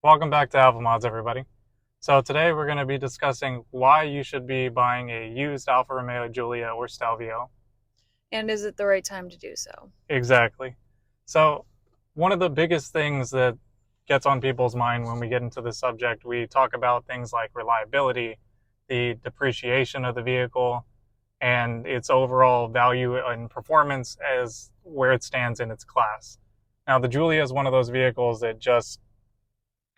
Welcome back to Alpha Mods, everybody. So today we're going to be discussing why you should be buying a used Alfa Romeo Giulia or Stelvio. And is it the right time to do so? Exactly. So one of the biggest things that gets on people's mind when we get into this subject, we talk about things like reliability, the depreciation of the vehicle, and its overall value and performance as where it stands in its class. Now, the Giulia is one of those vehicles that just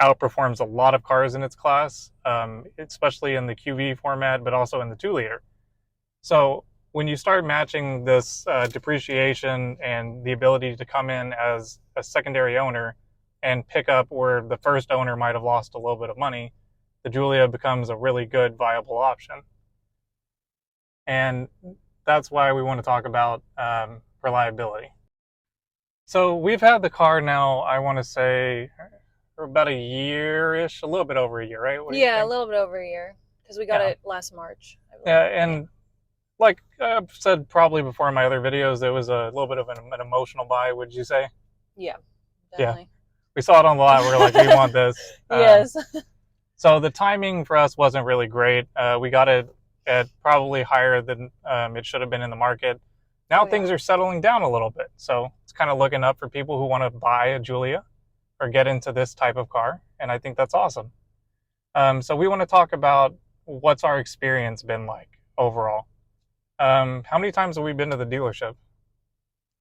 outperforms a lot of cars in its class, especially in the QV format, but also in the 2-liter. So when you start matching this depreciation and the ability to come in as a secondary owner and pick up where the first owner might have lost a little bit of money, the Giulia becomes a really good, viable option. And that's why we want to talk about reliability. So we've had the car now, I want to say, for about a year-ish, a little bit over a year, right? What do you Yeah, a think? little bit over a year because we got Yeah. it last March, I Yeah, believe. and like I've said probably before in my other videos, it was a little bit of an emotional buy, would you say? Yeah, Yeah. definitely. We saw it on the lot. We're like, we want this. Yes. So the timing for us wasn't really great. We got it at probably higher than it should have been in the market. Now Oh yeah. things are settling down a little bit. So it's kind of looking up for people who want to buy a Giulia or get into this type of car. And I think that's awesome. So we want to talk about what's our experience been like overall. How many times have we been to the dealership?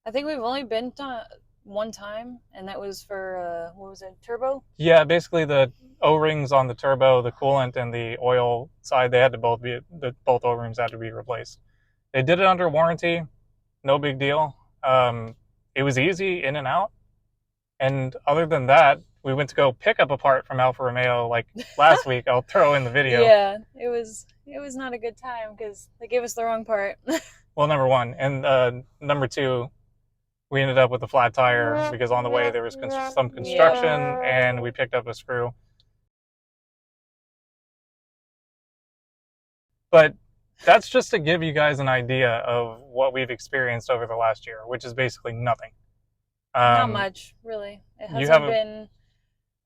I think we've only been to one time, and that was for what was it, turbo? Yeah, basically the O-rings on the turbo, the coolant, and the oil side, they had to both be both O-rings had to be replaced. They did it under warranty, no big deal. It was easy in and out. And other than that, we went to go pick up a part from Alfa Romeo like last week. I'll throw in the video. Yeah, it was not a good time because they gave us the wrong part. Well, number one, and number two, we ended up with a flat tire because on the way there was some construction Yeah. and we picked up a screw. But that's just to give you guys an idea of what we've experienced over the last year, which is basically nothing. Not Um, much, really. It you have hasn't a, been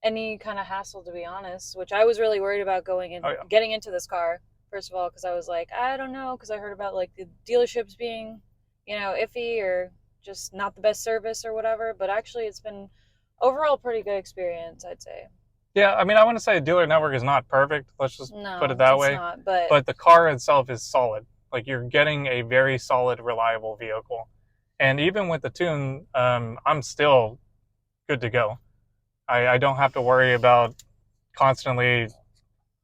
any kind of hassle, to be honest, which I was really worried about going oh in yeah, getting into this car, first of all, because I was like, I don't know, because I heard about like the dealerships being, iffy or just not the best service or whatever, but actually it's been overall pretty good experience, I'd say. yeah. I mean, I want to say dealer network is not perfect. Let's just put it No, that it's way. not, but But the car itself is solid. Like you're getting a very solid, reliable vehicle. And even with the tune, I'm still good to go. I don't have to worry about constantly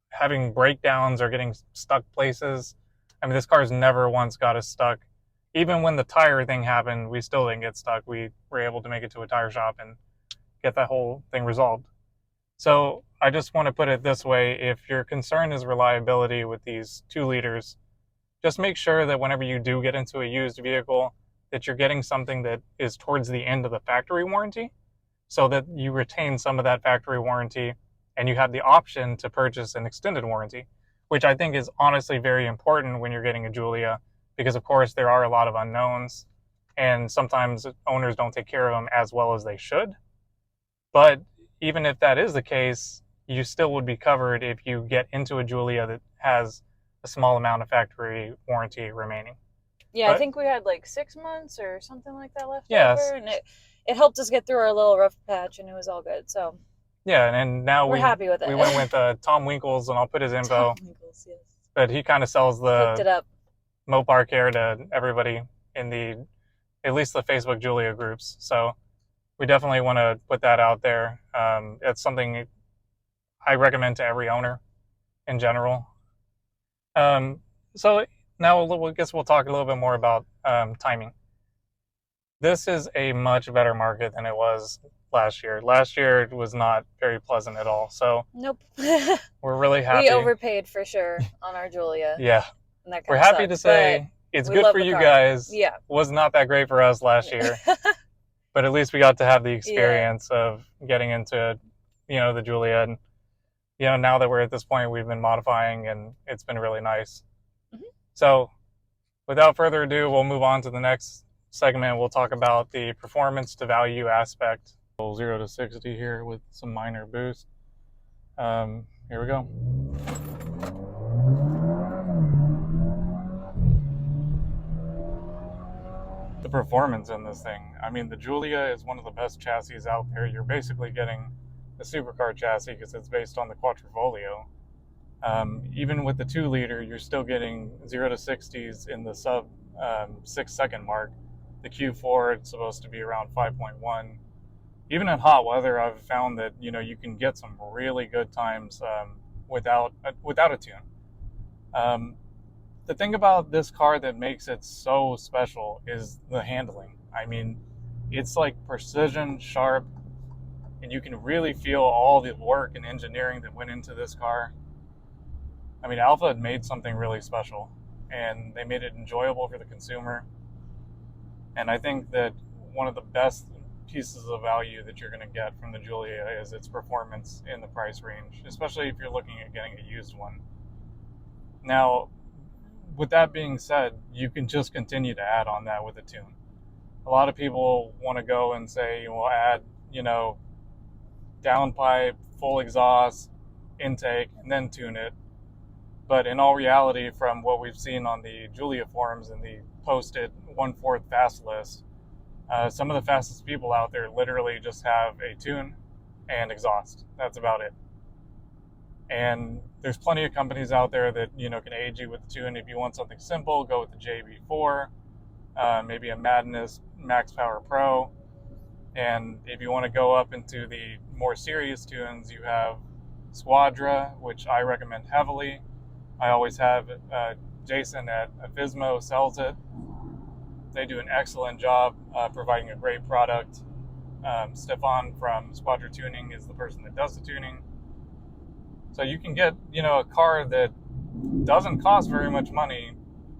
having breakdowns or getting stuck places. I mean, this car's never once got us stuck. Even when the tire thing happened, we still didn't get stuck. We were able to make it to a tire shop and get that whole thing resolved. So I just want to put it this way. If your concern is reliability with these 2 liters, just make sure that whenever you do get into a used vehicle, that you're getting something that is towards the end of the factory warranty so that you retain some of that factory warranty and you have the option to purchase an extended warranty, which I think is honestly very important when you're getting a Giulia because, of course, there are a lot of unknowns and sometimes owners don't take care of them as well as they should. But even if that is the case, you still would be covered if you get into a Giulia that has a small amount of factory warranty remaining. yeah, I But think we had like 6 months or something like that left over, yes, and it helped us get through our little rough patch, and it was all good. So yeah, and now we're happy with we went it. with Tom Winkles, and I'll put his Tom info. Winkles, yes. But he kind of sells Hooked the it up. Mopar care to everybody in the at least the Facebook Giulia groups. So we definitely want to put that out there. It's something I recommend to every owner in general. Um, so now I guess we'll talk a little bit more about timing. This is a much better market than it was last year. Last year it was not very pleasant at all. So Nope. we're really We happy. overpaid for sure on our Giulia, Yeah, and that we're kind of happy to sucked. But say it's we good love for the you car. guys. Yeah. Was not that great for us last year, but at least we got to have the Yeah. experience of getting into, the Giulia. And, now that we're at this point, we've been modifying and it's been really nice. Mhm. So without further ado, we'll move on to the next segment. We'll talk about the performance to value aspect. 0 to 60 here with some minor boost. Here we go. The performance in this thing. I mean, the Giulia is one of the best chassis out there. You're basically getting a supercar chassis because it's based on the Quattrofolio. Even with the 2 liter, you're still getting 0 to 60s in the sub 6 second mark. The Q4, it's supposed to be around 5.1. Even in hot weather, I've found that you can get some really good times without a tune. Um, the thing about this car that makes it so special is the handling. I mean, it's like precision, sharp, and you can really feel all the work and engineering that went into this car. I mean, Alfa had made something really special, and they made it enjoyable for the consumer. And I think that one of the best pieces of value that you're going to get from the Giulia is its performance in the price range, especially if you're looking at getting a used one. Now, with that being said, you can just continue to add on that with a tune. A lot of people want to go and say, well, add, downpipe, full exhaust, intake, and then tune it. But in all reality, from what we've seen on the Giulia forums and the posted 1/4 fast list, some of the fastest people out there literally just have a tune and exhaust. That's about it. And there's plenty of companies out there that can aid you with the tune. If you want something simple, go with the JB4, maybe a Madness Max Power Pro. And if you want to go up into the more serious tunes, you have Squadra, which I recommend heavily. I always have Jason at Afismo sells it. They do an excellent job providing a great product. Stefan from Squadra Tuning is the person that does the tuning. So you can get, a car that doesn't cost very much money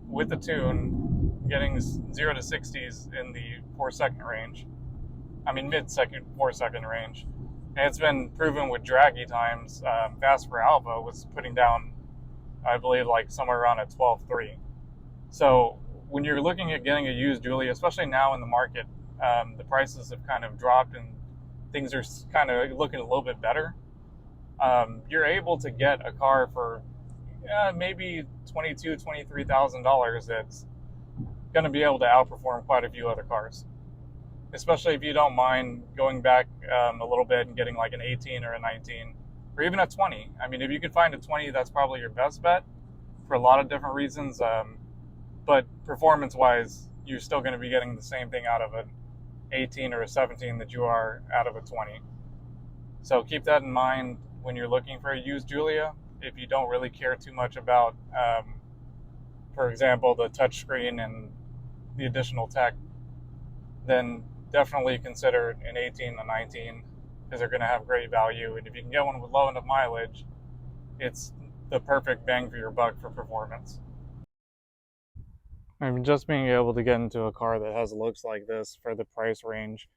with the tune, getting 0 to 60s in the 4 second range. I mean, mid-second, 4 second range. And it's been proven with draggy times. Fast for Alfa was putting down, I believe, like somewhere around a 12.3. So when you're looking at getting a used Giulia, especially now in the market, the prices have kind of dropped and things are kind of looking a little bit better. You're able to get a car for maybe $22,000, $23,000 that's going to be able to outperform quite a few other cars. Especially if you don't mind going back a little bit and getting like an 18 or a 19 or even a 20. I mean, if you could find a 20, that's probably your best bet for a lot of different reasons. But performance-wise, you're still going to be getting the same thing out of an 18 or a 17 that you are out of a 20. So keep that in mind when you're looking for a used Giulia. If you don't really care too much about, for example, the touchscreen and the additional tech, then definitely consider an 18, a 19, because they're going to have great value. And if you can get one with low enough mileage, it's the perfect bang for your buck for performance. I mean, just being able to get into a car that has looks like this for the price range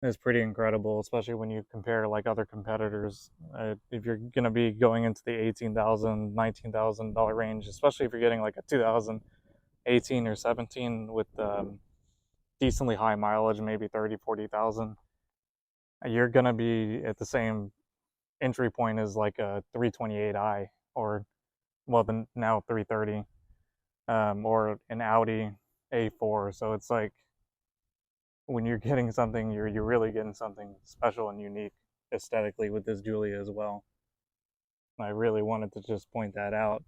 is pretty incredible, especially when you compare like other competitors. If you're going to be going into the $18,000, $19,000 range, especially if you're getting like a 2018 or 17 with decently high mileage, maybe 30, 40,000, you're going to be at the same entry point as like a 328i or, well, the now 330, or an Audi A4. So it's like when you're getting something, you're really getting something special and unique aesthetically with this Giulia as well. I really wanted to just point that out,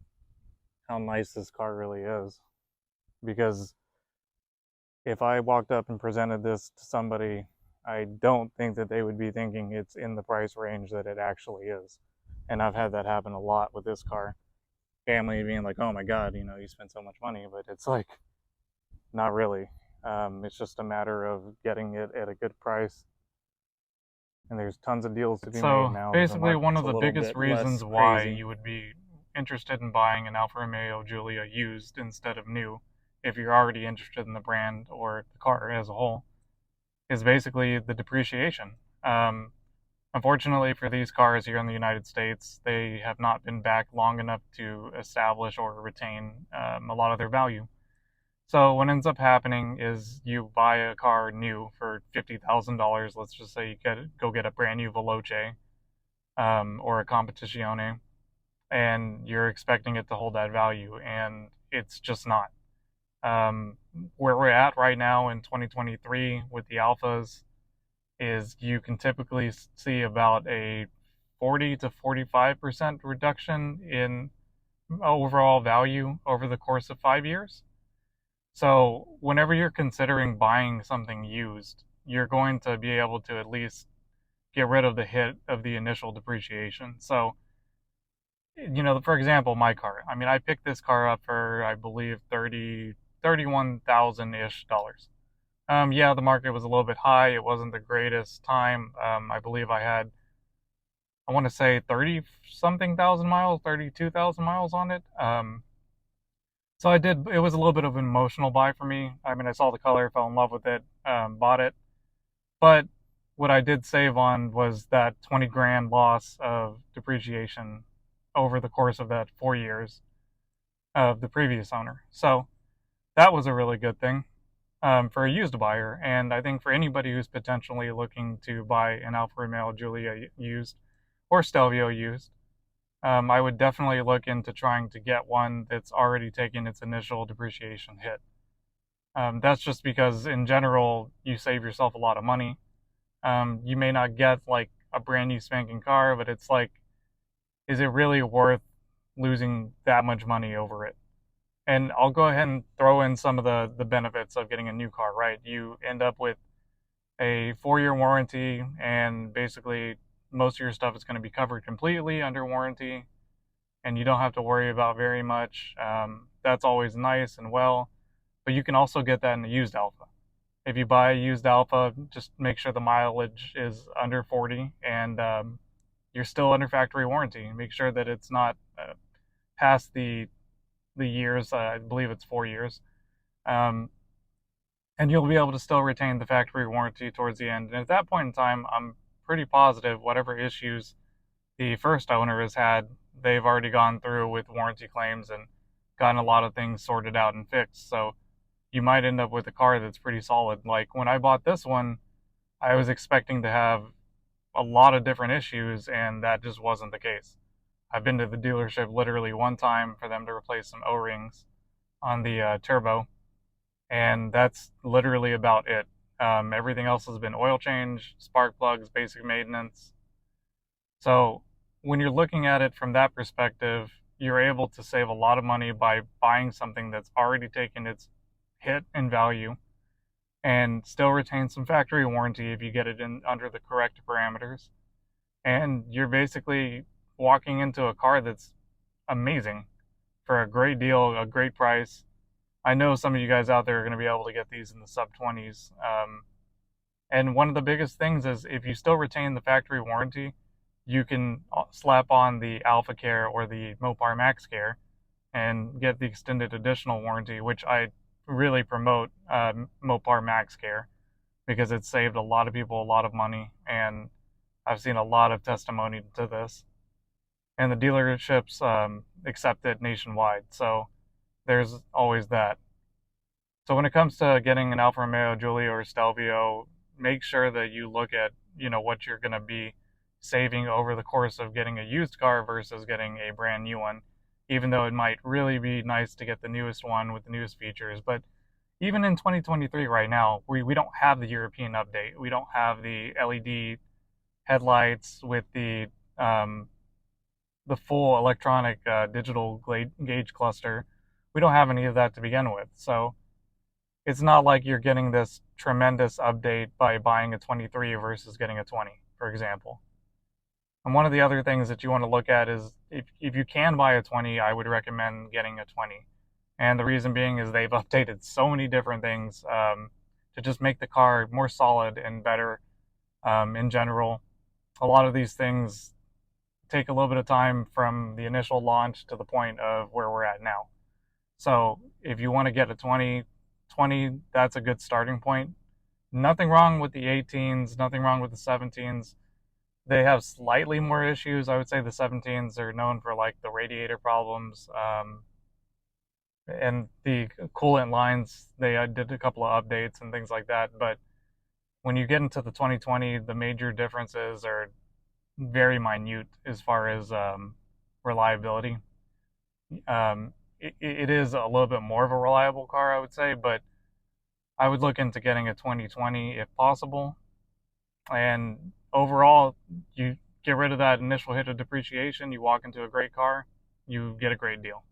how nice this car really is. Because if I walked up and presented this to somebody, I don't think that they would be thinking it's in the price range that it actually is. And I've had that happen a lot with this car. Family being like, oh my God, you spent so much money, but it's like, not really. It's just a matter of getting it at a good price. And there's tons of deals to be made now. So basically, one of the biggest reasons why you would be interested in buying an Alfa Romeo Giulia used instead of new, if you're already interested in the brand or the car as a whole, is basically the depreciation. Unfortunately for these cars here in the United States, they have not been back long enough to establish or retain a lot of their value. So what ends up happening is you buy a car new for $50,000. Let's just say you go get a brand new Veloce. or a competizione, and you're expecting it to hold that value, and it's just not. Um, where we're at right now in 2023 with the Alphas is you can typically see about a 40 to 45% reduction in overall value over the course of 5 years. So, whenever you're considering buying something used, you're going to be able to at least get rid of the hit of the initial depreciation. So, for example, my car. I mean, I picked this car up for, I believe, 31,000 ish dollars. Yeah, the market was a little bit high. It wasn't the greatest time. I believe I had, I want to say 30 something thousand miles, 32,000 miles on it. So it was a little bit of an emotional buy for me. I mean, I saw the color, fell in love with it, bought it. But what I did save on was that 20 grand loss of depreciation over the course of that 4 years of the previous owner. So that was a really good thing for a used buyer. And I think for anybody who's potentially looking to buy an Alfa Romeo Giulia used or Stelvio used, I would definitely look into trying to get one that's already taken its initial depreciation hit. That's just because, in general, you save yourself a lot of money. You may not get like a brand new spanking car, but it's like, is it really worth losing that much money over it? And I'll go ahead and throw in some of the benefits of getting a new car, right? You end up with a 4 year warranty, and basically most of your stuff is going to be covered completely under warranty, and you don't have to worry about very much. That's always nice and well, but you can also get that in a used Alfa. If you buy a used Alfa, just make sure the mileage is under 40, and you're still under factory warranty. Make sure that it's not past the years. I believe it's 4 years. Um, and you'll be able to still retain the factory warranty towards the end. And at that point in time, I'm pretty positive whatever issues the first owner has had, they've already gone through with warranty claims and gotten a lot of things sorted out and fixed. So you might end up with a car that's pretty solid. Like when I bought this one, I was expecting to have a lot of different issues, and that just wasn't the case. I've been to the dealership literally one time for them to replace some O-rings on the turbo, and that's literally about it. Everything else has been oil change, spark plugs, basic maintenance. So when you're looking at it from that perspective, you're able to save a lot of money by buying something that's already taken its hit in value and still retain some factory warranty if you get it in under the correct parameters. And you're basically walking into a car that's amazing for a great deal, a great price. I know some of you guys out there are going to be able to get these in the sub 20s. And one of the biggest things is if you still retain the factory warranty, you can slap on the Alpha Care or the Mopar Max Care and get the extended additional warranty, which I really promote Mopar Max Care because it's saved a lot of people a lot of money, and I've seen a lot of testimony to this. And the dealerships accept it nationwide, so there's always that. So when it comes to getting an Alfa Romeo Giulia or Stelvio, make sure that you look at what you're going to be saving over the course of getting a used car versus getting a brand new one, even though it might really be nice to get the newest one with the newest features. But even in 2023 right now, we don't have the European update. We don't have the LED headlights with the full electronic digital gauge cluster. We don't have any of that to begin with. So it's not like you're getting this tremendous update by buying a 23 versus getting a 20, for example. And one of the other things that you want to look at is if you can buy a 20, I would recommend getting a 20. And the reason being is they've updated so many different things to just make the car more solid and better in general. A lot of these things take a little bit of time from the initial launch to the point of where we're at now. So if you want to get a 20, that's a good starting point. Nothing wrong with the 18s, nothing wrong with the 17s. They have slightly more issues. I would say the 17s are known for like the radiator problems and the coolant lines. They did a couple of updates and things like that. But when you get into the 2020, the major differences are very minute as far as reliability. It is a little bit more of a reliable car, I would say, but I would look into getting a 2020 if possible. And overall, you get rid of that initial hit of depreciation, you walk into a great car, you get a great deal.